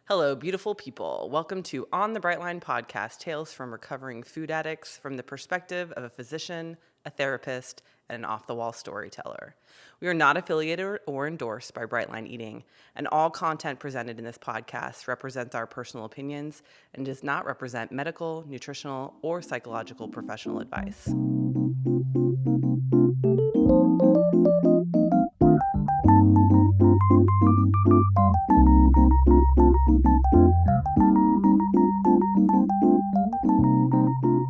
Hello, beautiful people. Welcome to On the Bright Line podcast, Tales from Recovering Food Addicts from the perspective of a physician, a therapist, and an off-the-wall storyteller. We are not affiliated or endorsed by Brightline Eating, and all content presented in this podcast represents our personal opinions and does not represent medical, nutritional, or psychological professional advice.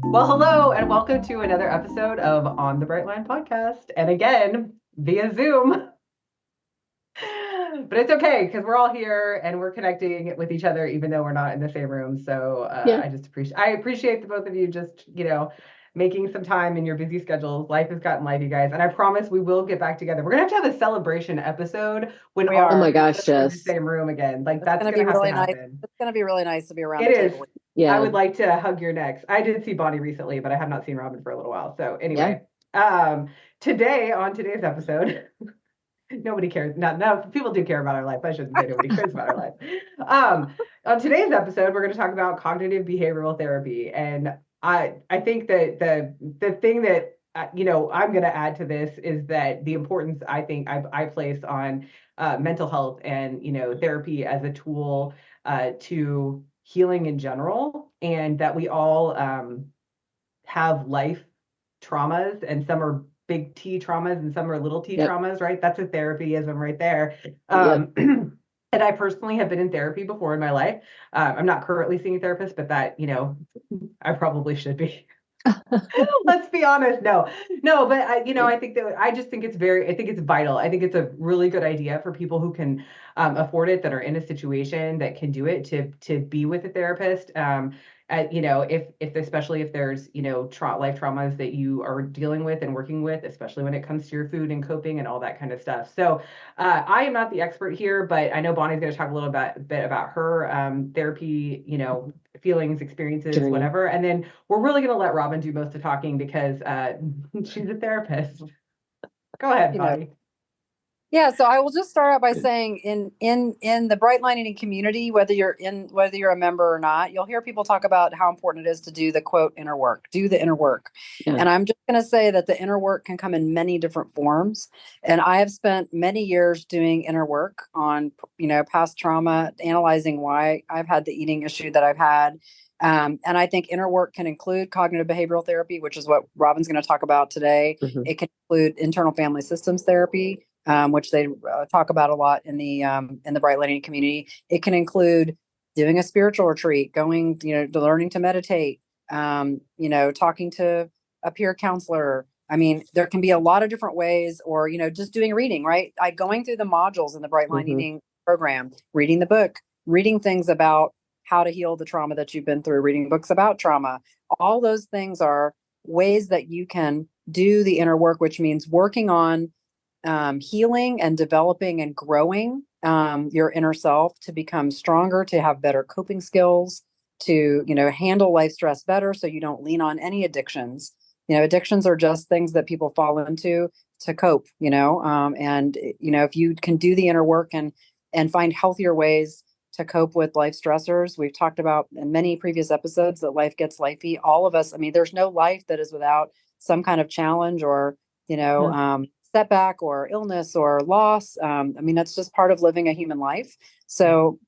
Well, hello, and welcome to another episode of On the Bright Line podcast. And again, via Zoom. But it's okay because we're all here and we're connecting with each other, even though we're not in the same room. So I appreciate the both of you just, making some time in your busy schedules. Life has gotten life, you guys. And I promise we will get back together. We're going to have a celebration episode when we are. all Oh my gosh, yes. in the same room again. Like that's going to have really to happen. Nice. It's going to be really nice to be around the table. It is. Yeah. I would like to hug your necks. I did see Bonny recently, but I have not seen Robin for a little while. So anyway, today on today's episode, nobody cares. No, people do care about our life. I shouldn't say nobody cares about our life. On today's episode, we're going to talk about cognitive behavioral therapy, and I think that the thing that I'm going to add to this is that the importance I think I place on mental health and therapy as a tool to healing in general, and that we all have life traumas, and some are big T traumas and some are little T traumas, right? That's a therapyism right there. And I personally have been in therapy before in my life. I'm not currently seeing a therapist, but that, I probably should be. Let's be honest. No, but I think that I just think it's vital. I think it's a really good idea for people who can afford it, that are in a situation that can do it, to be with a therapist. If especially if there's life traumas that you are dealing with and working with, especially when it comes to your food and coping and all that kind of stuff. So I am not the expert here, but I know Bonnie's going to talk a little bit about her therapy, feelings, experiences, whatever. And then we're really going to let Robin do most of the talking because she's a therapist. Go ahead, Bonnie. Yeah, so I will just start out by saying in the Bright Line Eating community, whether you're a member or not, you'll hear people talk about how important it is to do the quote inner work, do the inner work. Yeah. And I'm just going to say that the inner work can come in many different forms. And I have spent many years doing inner work on, past trauma, analyzing why I've had the eating issue that I've had. And I think inner work can include cognitive behavioral therapy, which is what Robin's going to talk about today. Mm-hmm. It can include internal family systems therapy, which they talk about a lot in the Bright Line Eating community. It can include doing a spiritual retreat, going, to learning to meditate, talking to a peer counselor. I mean, there can be a lot of different ways, or, just doing reading, right? Going through the modules in the Bright Line Eating program, reading the book, reading things about how to heal the trauma that you've been through, reading books about trauma. All those things are ways that you can do the inner work, which means working on healing and developing and growing your inner self to become stronger, to have better coping skills, to, handle life stress better so you don't lean on any addictions. Addictions are just things that people fall into to cope, and, if you can do the inner work and find healthier ways to cope with life stressors. We've talked about in many previous episodes that life gets lifey. All of us, there's no life that is without some kind of challenge or, setback or illness or loss. That's just part of living a human life. So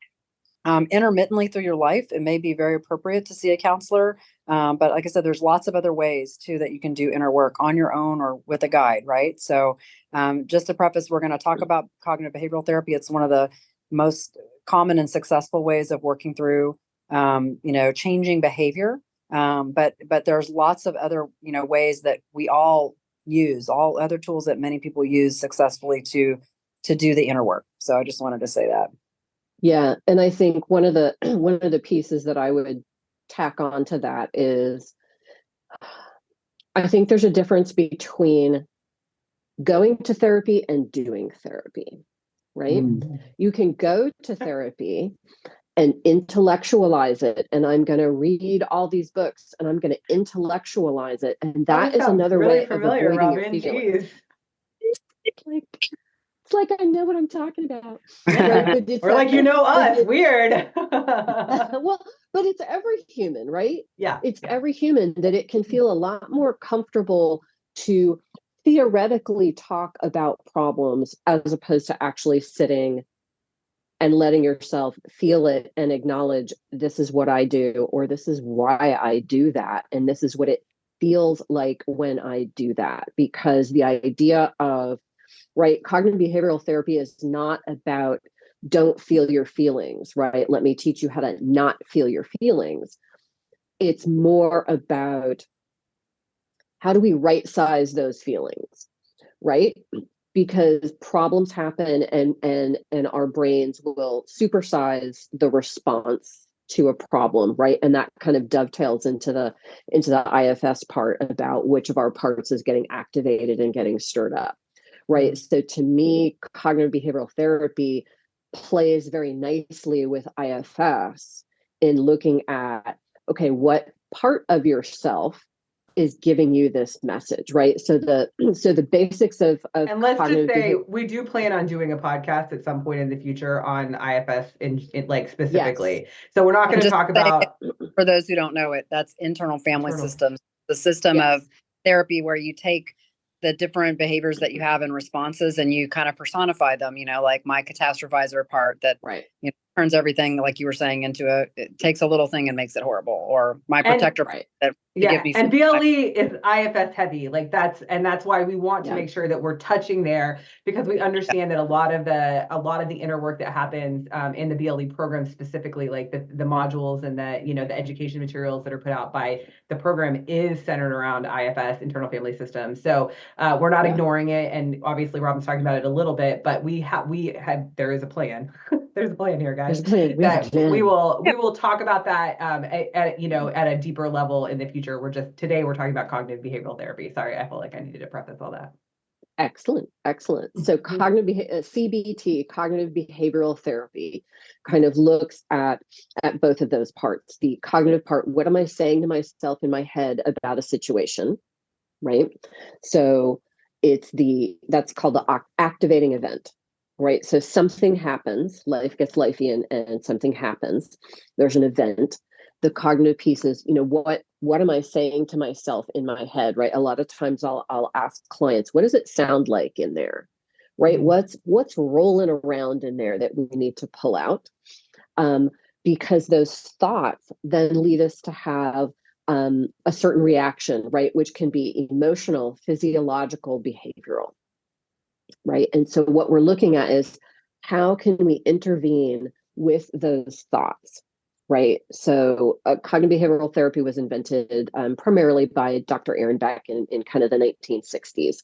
intermittently through your life, it may be very appropriate to see a counselor. But like I said, there's lots of other ways too that you can do inner work on your own or with a guide, right? So just to preface, we're going to talk about cognitive behavioral therapy. It's one of the most common and successful ways of working through, changing behavior. But there's lots of other, ways that we all use, all other tools that many people use successfully to do the inner work. So I just wanted to say that. Yeah. And I think one of the pieces that I would tack on to that is, I think there's a difference between going to therapy and doing therapy, right? You can go to therapy and intellectualize it. And I'm going to read all these books and I'm going to intellectualize it. And that is another way of avoiding your feelings. It's like I know what I'm talking about. Right? But it's We're like, you know us, weird. well, but it's every human, right? Yeah. It's every human that it can feel a lot more comfortable to theoretically talk about problems as opposed to actually sitting and letting yourself feel it and acknowledge this is what I do, or this is why I do that. And this is what it feels like when I do that. Because the idea of, right, cognitive behavioral therapy is not about don't feel your feelings, right? Let me teach you how to not feel your feelings. It's more about how do we right size those feelings, right? Because problems happen and our brains will supersize the response to a problem, right? And that kind of dovetails into the IFS part about which of our parts is getting activated and getting stirred up, right? So to me, cognitive behavioral therapy plays very nicely with IFS in looking at, okay, what part of yourself is giving you this message, right? So the basics of and let's just say behavior. we do plan on doing a podcast at some point in the future on IFS in like specifically. Yes. So we're not going to talk about, for those who don't know it, that's internal family systems, the system Yes. of therapy where you take the different behaviors that you have and responses and you kind of personify them, like my catastrophizer part that Right. turns everything, like you were saying, it takes a little thing and makes it horrible, or my protector right. that Yeah, give and me BLE is IFS heavy. Like that's why we want to Yeah. make sure that we're touching there, because we understand that a lot of the inner work that happens in the BLE program specifically, like the modules and the education materials that are put out by the program is centered around IFS, internal family systems. So we're not ignoring it, and obviously Robin's talking about it a little bit, but there is a plan. There's a plan here, guys. We will talk about that at a deeper level in the future. Today we're talking about cognitive behavioral therapy. Sorry, I felt like I needed to preface all that. Excellent. So CBT, cognitive behavioral therapy, kind of looks at both of those parts. The cognitive part, what am I saying to myself in my head about a situation, right? So that's called the activating event, right? So something happens, life gets lifey, and something happens. There's an event. The cognitive piece is, what am I saying to myself in my head, right? A lot of times I'll ask clients, what does it sound like in there, right? What's rolling around in there that we need to pull out? Because those thoughts then lead us to have a certain reaction, right? Which can be emotional, physiological, behavioral, right? And so what we're looking at is how can we intervene with those thoughts, right? So cognitive behavioral therapy was invented primarily by Dr. Aaron Beck in kind of the 1960s.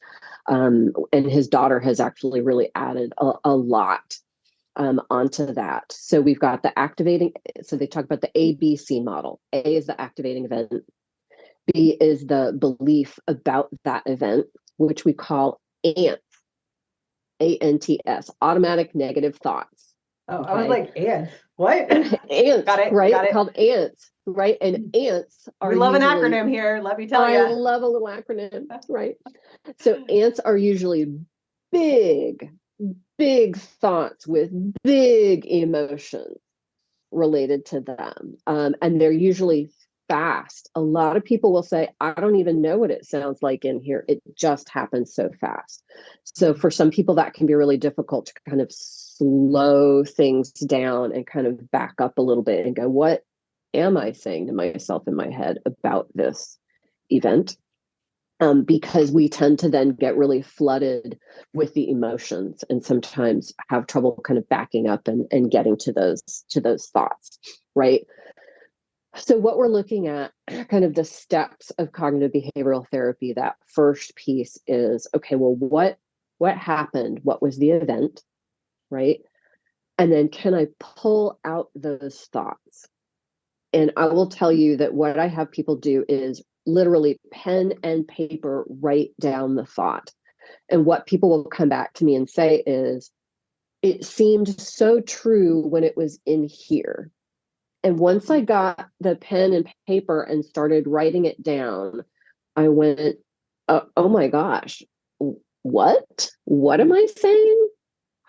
And his daughter has actually really added a lot onto that. So we've got the activating, so they talk about the ABC model. A is the activating event. B is the belief about that event, which we call ANTS, ANTS, automatic negative thoughts. Oh, okay. I was like, ants. What? Ants, Got it. right? Got it. Called ants, right? And ants are we love an acronym here. Let me tell you. I love a little acronym, right? So ants are usually big thoughts with big emotions related to them. And they're usually fast. A lot of people will say, I don't even know what it sounds like in here. It just happens so fast. So for some people, that can be really difficult to kind of slow things down and kind of back up a little bit and go, what am I saying to myself in my head about this event? Because we tend to then get really flooded with the emotions and sometimes have trouble kind of backing up and getting to those thoughts, right? So what we're looking at, kind of the steps of cognitive behavioral therapy, that first piece is, okay, well, what happened? What was the event, right? And then can I pull out those thoughts? And I will tell you that what I have people do is literally pen and paper write down the thought. And what people will come back to me and say is, it seemed so true when it was in here. And once I got the pen and paper and started writing it down, I went, oh my gosh, what am I saying?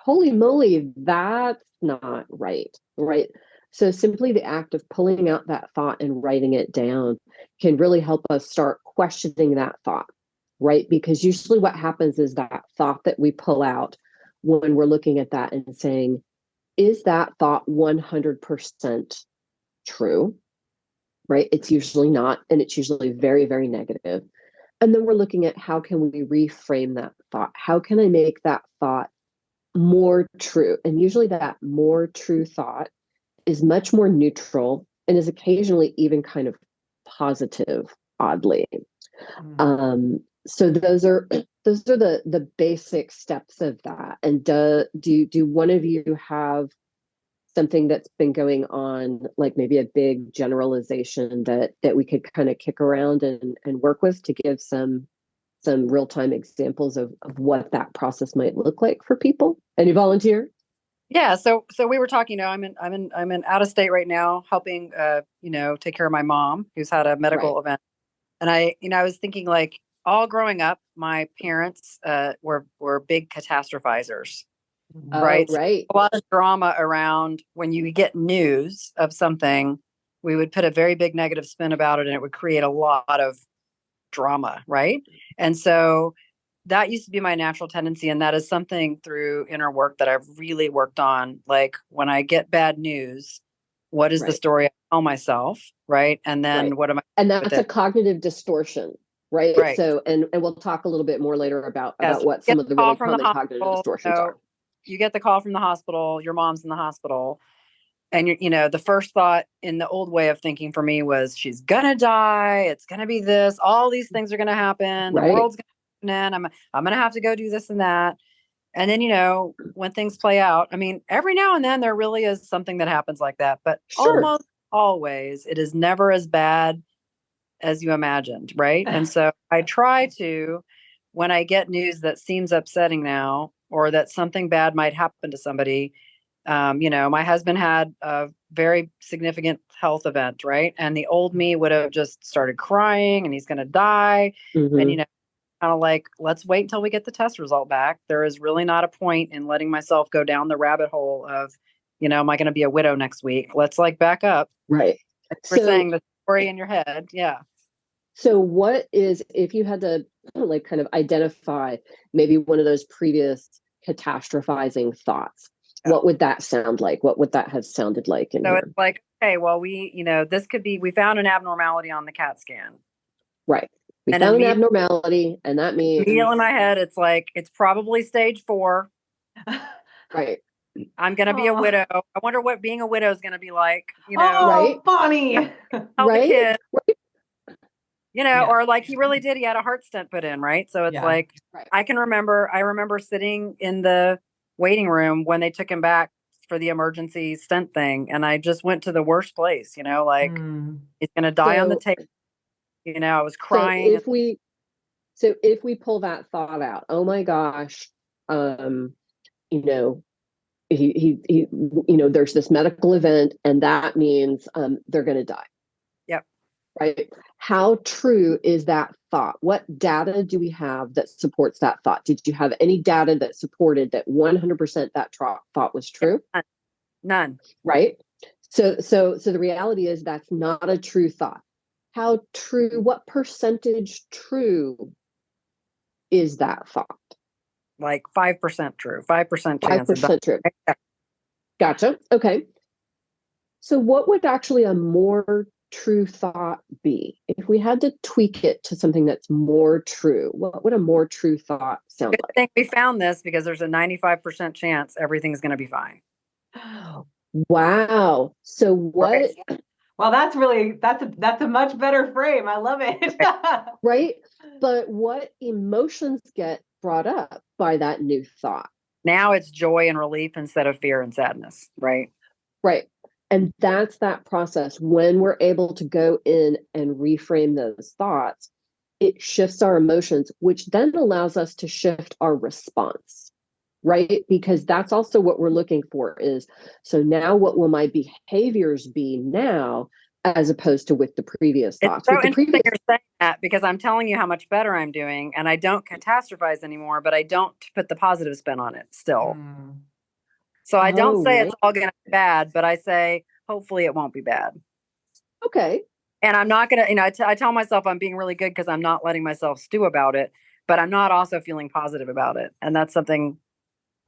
holy moly, that's not right, right? So simply the act of pulling out that thought and writing it down can really help us start questioning that thought, right? Because usually what happens is that thought that we pull out when we're looking at that and saying, is that thought 100% true, right? It's usually not, and it's usually very, very negative. And then we're looking at how can we reframe that thought? How can I make that thought more true? And usually that more true thought is much more neutral and is occasionally even kind of positive, oddly. So those are the basic steps of that. And do one of you have something that's been going on, like maybe a big generalization that we could kind of kick around and work with to give some real-time examples of what that process might look like for people? Any volunteer? Yeah, so we were talking, I'm in out of state right now, helping take care of my mom who's had a medical event. And I was thinking, like, all growing up, my parents were big catastrophizers. Right. Oh, right. A lot of drama around when you get news of something, we would put a very big negative spin about it and it would create a lot of drama. Right. And so that used to be my natural tendency. And that is something through inner work that I've really worked on. Like, when I get bad news, what is the story I tell myself? Right. And then what am I? And that's a cognitive distortion. Right. Right. So, and we'll talk a little bit more later about what some of the really common cognitive distortions are. You get the call from the hospital, your mom's in the hospital, and the first thought in the old way of thinking for me was, she's gonna die, it's gonna be this, all these things are gonna happen, the world's gonna end, I'm gonna have to go do this and that. And then when things play out, I mean, every now and then there really is something that happens like that, but almost always it is never as bad as you imagined, right? And so I try to, when I get news that seems upsetting now, or that something bad might happen to somebody. My husband had a very significant health event, right? And the old me would have just started crying and he's going to die. Mm-hmm. And, kind of like, let's wait until we get the test result back. There is really not a point in letting myself go down the rabbit hole of, am I going to be a widow next week? Let's back up. Right. For saying the story in your head. Yeah. So what is, if you had to kind of identify maybe one of those previous catastrophizing thoughts, what would that sound like? What would that have sounded like? So it's like, okay, well, this could be, we found an abnormality on the CAT scan. Right. We found an abnormality, and that means, in my head, it's like, it's probably stage 4. Right. I'm going to be a widow. I wonder what being a widow is going to be like, right? Bonny. Right. Kid, or like he really did. He had a heart stent put in, right? So it's like, I remember sitting in the waiting room when they took him back for the emergency stent thing. And I just went to the worst place, he's going to die on the table. I was crying. So if we pull that thought out, oh my gosh, he there's this medical event and that means they're going to die. Yep. Right. How true is that thought? What data do we have that supports that thought? Did you have any data that supported that 100% that thought was true? None. Right. So the reality is that's not a true thought. How true, what percentage true is that thought? Like 5% true, 5% chance. 5% true. Gotcha. Okay. So what would actually a more true thought be? If we had to tweak it to something that's more true, what would a more true thought sound like? I think we found this because there's a 95% chance everything's going to be fine. Wow. So what? Right. Well, that's a much better frame. I love it. Right. But what emotions get brought up by that new thought? Now it's joy and relief instead of fear and sadness. Right. Right. And that's that process. When we're able to go in and reframe those thoughts, it shifts our emotions, which then allows us to shift our response. Right? Because that's also what we're looking for is, so now what will my behaviors be now as opposed to with the previous thoughts? It's so interesting you're saying that, because I'm telling you how much better I'm doing and I don't catastrophize anymore, but I don't put the positive spin on it still. So I don't say right. it's all going to be bad, but I say, hopefully it won't be bad. Okay. And I'm not going to, I tell myself I'm being really good because I'm not letting myself stew about it, but I'm not also feeling positive about it. And that's something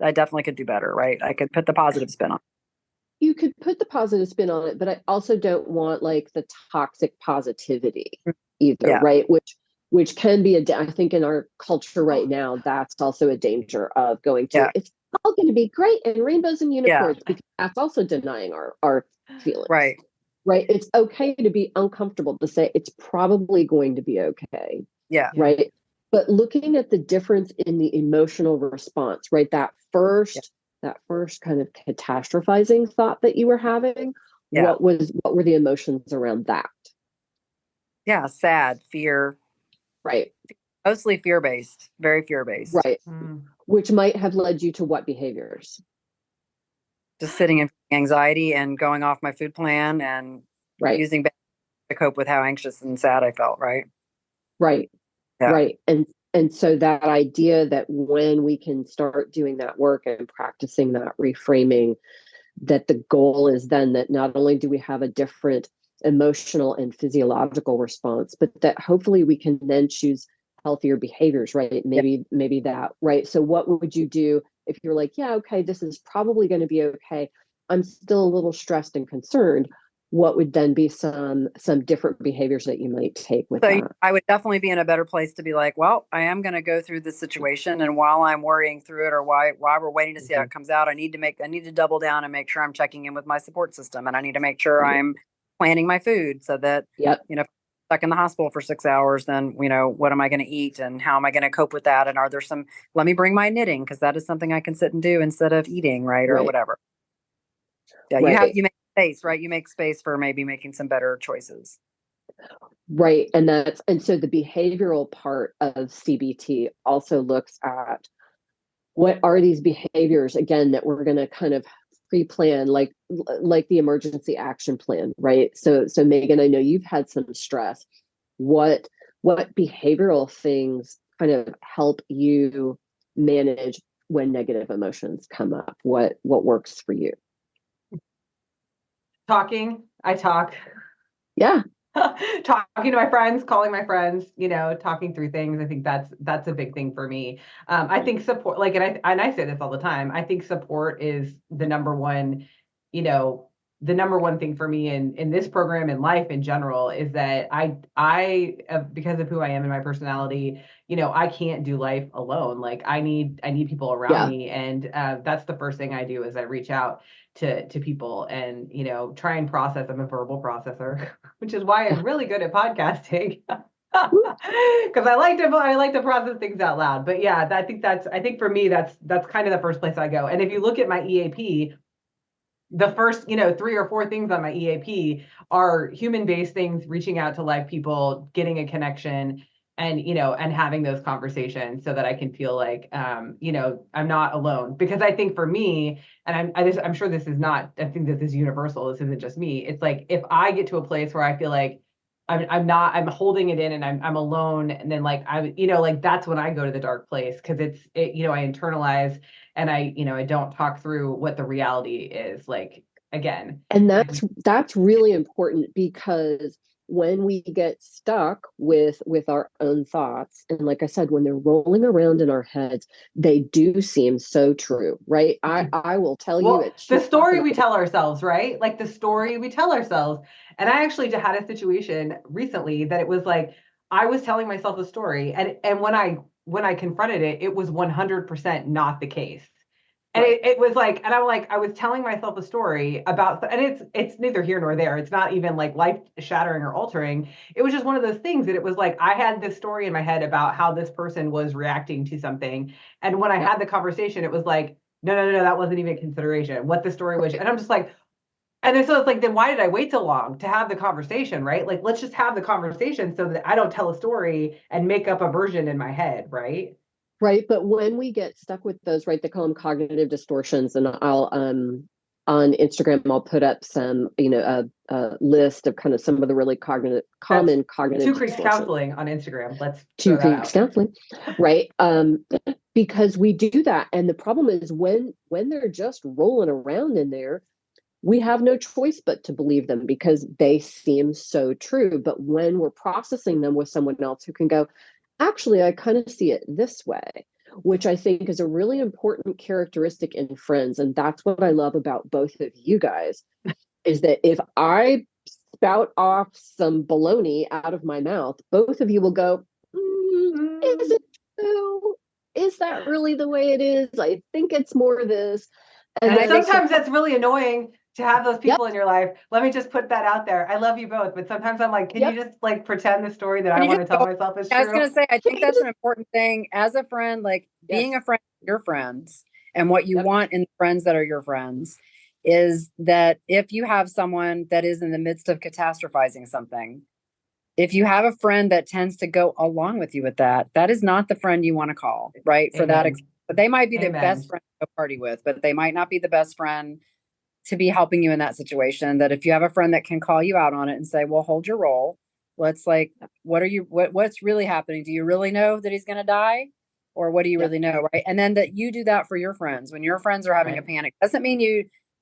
I definitely could do better, right? I could put the positive spin on. You could put the positive spin on it, but I also don't want like the toxic positivity either, Yeah. right? Which can be I think in our culture right now, that's also a danger of going to, Yeah. it's all going to be great and rainbows and Yeah. unicorns, because that's also denying our feelings. Right. Right. It's okay to be uncomfortable, to say it's probably going to be okay. Yeah. Right. But looking at the difference in the emotional response, right? That first kind of catastrophizing thought that you were having, Yeah. what were the emotions around that? Yeah. Sad, fear. Right. Mostly fear-based, very fear-based. Right. Which might have led you to what behaviors? Just sitting in anxiety and going off my food plan and Right. using to cope with how anxious and sad I felt, right? Right. Yeah. Right. And so that idea that when we can start doing that work and practicing that reframing, that the goal is then that not only do we have a different emotional and physiological response, but that hopefully we can then choose healthier behaviors, right? Maybe that, right? So what would you do if you're like, yeah, okay, this is probably going to be okay. I'm still a little stressed and concerned. What would then be some different behaviors that you might take with So that? I would definitely be in a better place to be like, well, I am going to go through this situation, and while I'm worrying through it, or while we're waiting to see how it comes out, I need to double down and make sure I'm checking in with my support system, and I need to make sure Right. I'm planning my food so that Yep. if I'm stuck in the hospital for 6 hours, then what am I going to eat, and how am I going to cope with that, and are there some? Let me bring my knitting, because that is something I can sit and do instead of eating, right, or Right. whatever. Yeah, Right. you make space, right? You make space for maybe making some better choices. Right. And so the behavioral part of CBT also looks at what are these behaviors, again, that we're going to kind of pre-plan, like the emergency action plan, right? So Meagan, I know you've had some stress. What behavioral things kind of help you manage when negative emotions come up? What works for you? Talking. I talk. Yeah. Talking to my friends, calling my friends, talking through things. I think that's a big thing for me. I think support, like, and I say this all the time. I think support is the number one, the number one thing for me in this program and life in general, is that I because of who I am and my personality, I can't do life alone. Like I need people around me, and that's the first thing I do is I reach out to people and try and process. I'm a verbal processor, which is why I'm really good at podcasting. Because I like to process things out loud. But yeah, I think for me that's kind of the first place I go. And if you look at my EAP, the first 3 or 4 things on my EAP are human-based things, reaching out to live people, getting a connection, and and having those conversations so that I can feel like I'm not alone. Because I think for me, and I'm sure this is not, I think this is universal, this isn't just me, it's like if I get to a place where I feel like I'm holding it in and I'm alone, and then like like that's when I go to the dark place, because I internalize, and I don't talk through what the reality is like again. And that's really important, because when we get stuck with our own thoughts, and like I said, when they're rolling around in our heads, they do seem so true, right? I will tell you, Well, it's the story we tell ourselves, right? Like the story we tell ourselves. And I actually had a situation recently that it was like I was telling myself a story, and when I confronted it, it was 100% not the case. And right. it was like, and I'm like, I was telling myself a story about, and it's neither here nor there. It's not even like life shattering or altering. It was just one of those things that it was like I had this story in my head about how this person was reacting to something, and when I had the conversation, it was like, no, that wasn't even a consideration. What the story was, and I'm just like, and then so it's like, then why did I wait so long to have the conversation, right? Like, let's just have the conversation so that I don't tell a story and make up a version in my head, right? Right. But when we get stuck with those, right, they call them cognitive distortions. And on Instagram, I'll put up some, a list of kind of some of the really common cognitive Two Creeks distortions. Counseling on Instagram. Let's Two throw that Creeks out. Counseling, right? Because we do that, and the problem is when they're just rolling around in there, we have no choice but to believe them because they seem so true. But when we're processing them with someone else who can go, actually, I kind of see it this way, which I think is a really important characteristic in friends. And that's what I love about both of you guys, is that if I spout off some baloney out of my mouth, both of you will go, is it true? Is that really the way it is? I think it's more this. And sometimes that's really annoying to have those people in your life. Let me just put that out there. I love you both, but sometimes I'm like, can you just like pretend the story that I want to tell myself is true? I was going to say, I think that's an important thing as a friend, like being a friend of your friends, and what you want in friends that are your friends is that if you have someone that is in the midst of catastrophizing something, if you have a friend that tends to go along with you with that, that is not the friend you want to call, right? For that, but they might be the best friend to go party with, but they might not be the best friend to be helping you in that situation. That if you have a friend that can call you out on it and say, well, hold your roll. Let's like, what's really happening? Do you really know that he's going to die? Or what do you really know? Right. And then that you do that for your friends when your friends are having a panic. Doesn't mean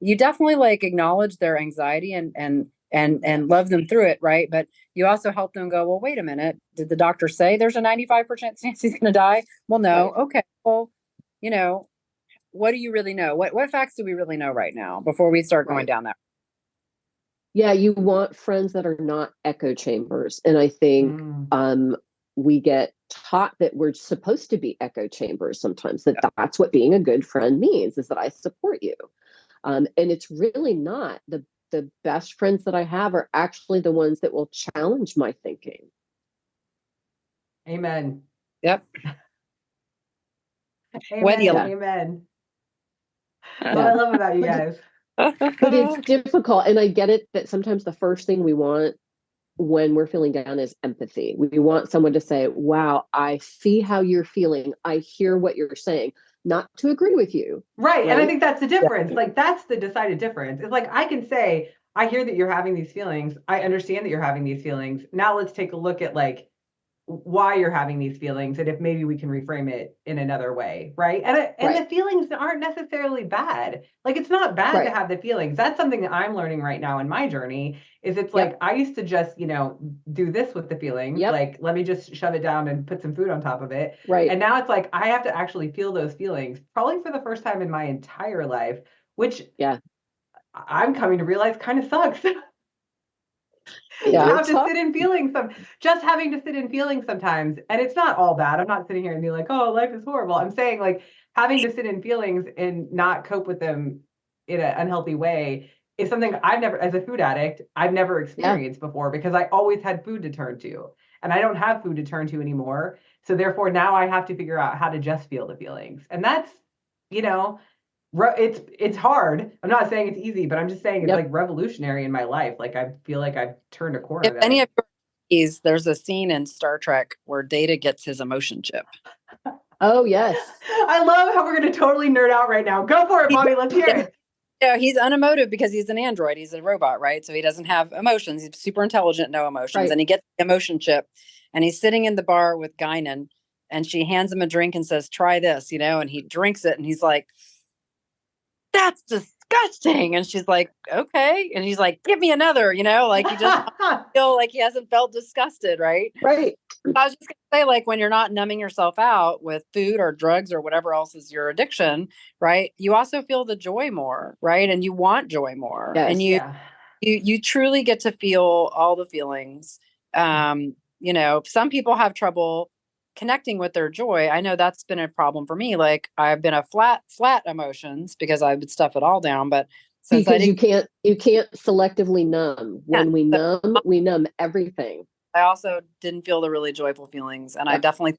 you definitely like acknowledge their anxiety and love them through it. Right. But you also help them go, well, wait a minute. Did the doctor say there's a 95% chance he's going to die? Well, no. Right. Okay. Well, what do you really know? What facts do we really know right now before we start going down that? Yeah, you want friends that are not echo chambers. And I think we get taught that we're supposed to be echo chambers sometimes, that's what being a good friend means, is that I support you. And it's really not. The best friends that I have are actually the ones that will challenge my thinking. Amen. Yep. Amen. Amen. That's what I love about you guys. But it's difficult. And I get it that sometimes the first thing we want when we're feeling down is empathy. We want someone to say, wow, I see how you're feeling. I hear what you're saying. Not to agree with you. Right. And I think that's the difference. Yeah. Like, that's the decided difference. It's like, I can say, I hear that you're having these feelings. I understand that you're having these feelings. Now let's take a look at like why you're having these feelings and if maybe we can reframe it in another way. Right. And the feelings aren't necessarily bad. Like, it's not bad to have the feelings. That's something that I'm learning right now in my journey is it's like, I used to just, do this with the feelings. Like, let me just shove it down and put some food on top of it. Right. And now it's like, I have to actually feel those feelings probably for the first time in my entire life, which I'm coming to realize kind of sucks. Have to sit in feelings, just having to sit in feelings sometimes. And it's not all bad. I'm not sitting here and being like, oh, life is horrible. I'm saying like having to sit in feelings and not cope with them in an unhealthy way is something I've never, as a food addict, I've never experienced before because I always had food to turn to and I don't have food to turn to anymore. So therefore now I have to figure out how to just feel the feelings. And that's, it's hard. I'm not saying it's easy, but I'm just saying it's like revolutionary in my life. Like, I feel like I've turned a corner. If any of your there's a scene in Star Trek where Data gets his emotion chip. Oh, yes. I love how we're going to totally nerd out right now. Go for it, Bonny. Let's hear it. He's unemotive because he's an android. He's a robot, right? So he doesn't have emotions. He's super intelligent, no emotions. Right. And he gets the emotion chip and he's sitting in the bar with Guinan and she hands him a drink and says, try this, and he drinks it and he's like, that's disgusting. And she's like, okay. And he's like, give me another, like he just feel like he hasn't felt disgusted. Right. Right. I was just going to say, like, when you're not numbing yourself out with food or drugs or whatever else is your addiction, right. You also feel the joy more. Right. And you want joy more. Yes. And you truly get to feel all the feelings. Some people have trouble connecting with their joy. I know that's been a problem for me. Like, I've been a flat emotions because I would stuff it all down. But since because you can't selectively numb. When we numb everything. I also didn't feel the really joyful feelings. And I definitely,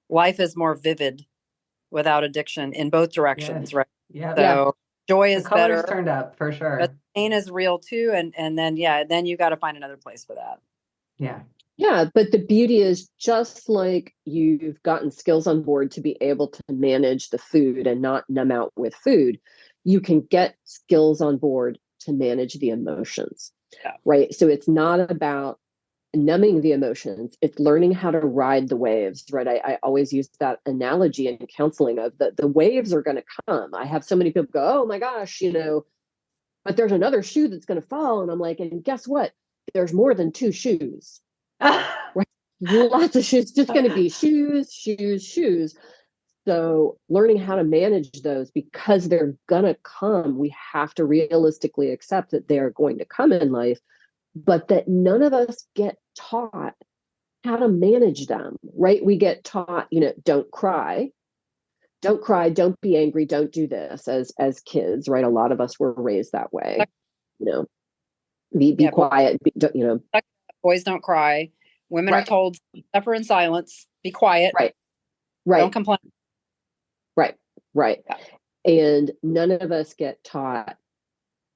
life is more vivid without addiction in both directions. Right. Yeah. So joy is the colors better. Turned up for sure. But pain is real too. And then you got to find another place for that. Yeah. Yeah, but the beauty is just like you've gotten skills on board to be able to manage the food and not numb out with food, you can get skills on board to manage the emotions, Yeah. right? So it's not about numbing the emotions, it's learning how to ride the waves, right? I always use that analogy in counseling of the waves are going to come. I have so many people go, oh my gosh, but there's another shoe that's going to fall. And I'm like, and guess what? There's more than two shoes, right? Lots of shoes, just going to be shoes, shoes, shoes. So learning how to manage those, because they're going to come, we have to realistically accept that they're going to come in life, but that none of us get taught how to manage them, right? We get taught, don't cry, don't be angry, don't do this as kids, right? A lot of us were raised that way, be Yeah, quiet, boys don't cry. Women are right, told suffer in silence, be quiet, right, don't right, complain. right, right. Yeah. And none of us get taught,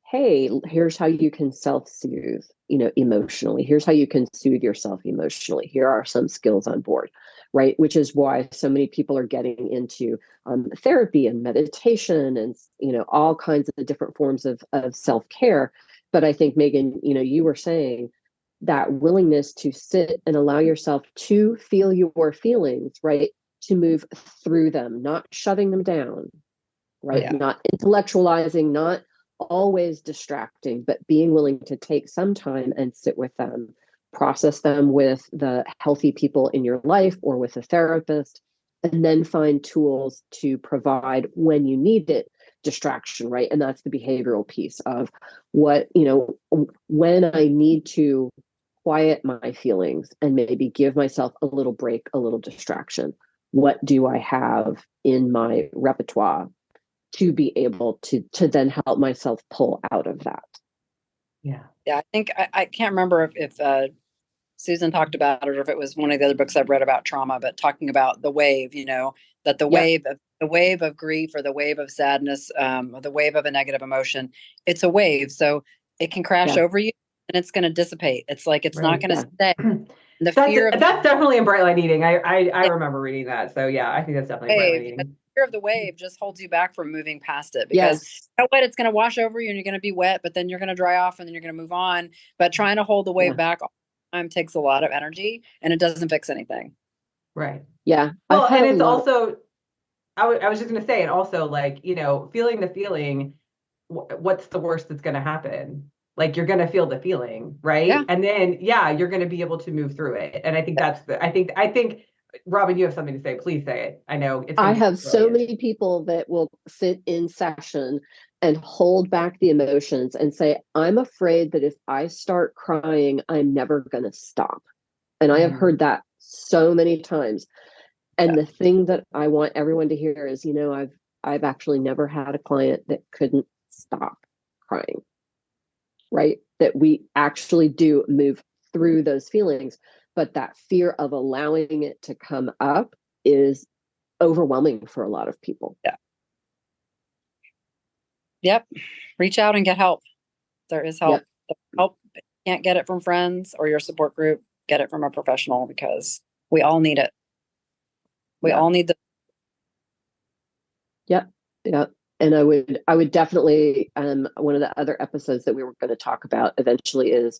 hey, here's how you can self-soothe, emotionally. Here's how you can soothe yourself emotionally. Here are some skills on board, right? Which is why so many people are getting into therapy and meditation and, all kinds of different forms of self-care. But I think, Meagan, you were saying that willingness to sit and allow yourself to feel your feelings, right? To move through them, not shoving them down, right? Yeah. Not intellectualizing, not always distracting, but being willing to take some time and sit with them, process them with the healthy people in your life or with a therapist, and then find tools to provide when you need it distraction, right? And that's the behavioral piece of what, when I need to quiet my feelings and maybe give myself a little break, a little distraction. What do I have in my repertoire to be able to then help myself pull out of that? Yeah. Yeah, I think I can't remember if Susan talked about it or if it was one of the other books I've read about trauma, but talking about the wave, that the wave of grief or the wave of sadness, or the wave of a negative emotion, it's a wave. So it can crash over you and it's going to dissipate. It's like, it's not going to stay. The fear of that's definitely in Bright Line Eating. I remember reading that. So yeah, I think that's definitely Bright Line wave, Eating. fear of the wave just holds you back from moving past it because you know what, it's going to wash over you and you're going to be wet, but then you're going to dry off and then you're going to move on. But trying to hold the wave back all the time takes a lot of energy and it doesn't fix anything. Right. Yeah. Well, and it's also, I was just going to say, and also like, feeling the feeling, what's the worst that's going to happen? Like you're going to feel the feeling, right? Yeah. And then, you're going to be able to move through it. And I think I think, Robin, you have something to say. Please say it. I know it's. I have so many people that will sit in session and hold back the emotions and say, I'm afraid that if I start crying, I'm never going to stop. And I have heard that so many times. And the thing that I want everyone to hear is, I've actually never had a client that couldn't stop crying, right? That we actually do move through those feelings, but that fear of allowing it to come up is overwhelming for a lot of people. Yeah. Yep. Reach out and get help. There is help. Help. Can't get it from friends or your support group. Get it from a professional because we all need it. We all need the. Yep. Yeah. And I would definitely, one of the other episodes that we were going to talk about eventually is,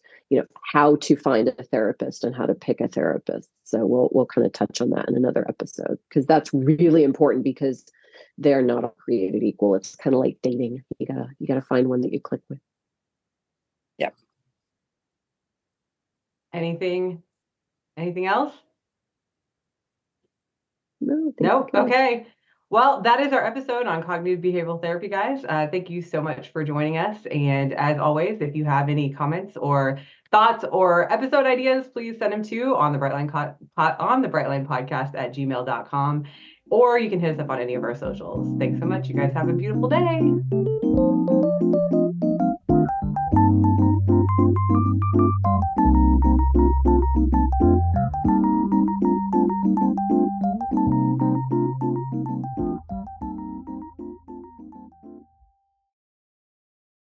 how to find a therapist and how to pick a therapist. So we'll kind of touch on that in another episode because that's really important because they're not all created equal. It's kind of like dating. You gotta find one that you click with. Yep. Anything else? No. Okay. Well, that is our episode on cognitive behavioral therapy, guys. Thank you so much for joining us. And as always, if you have any comments or thoughts or episode ideas, please send them to on the Brightline podcast at gmail.com, or you can hit us up on any of our socials. Thanks so much. You guys have a beautiful day.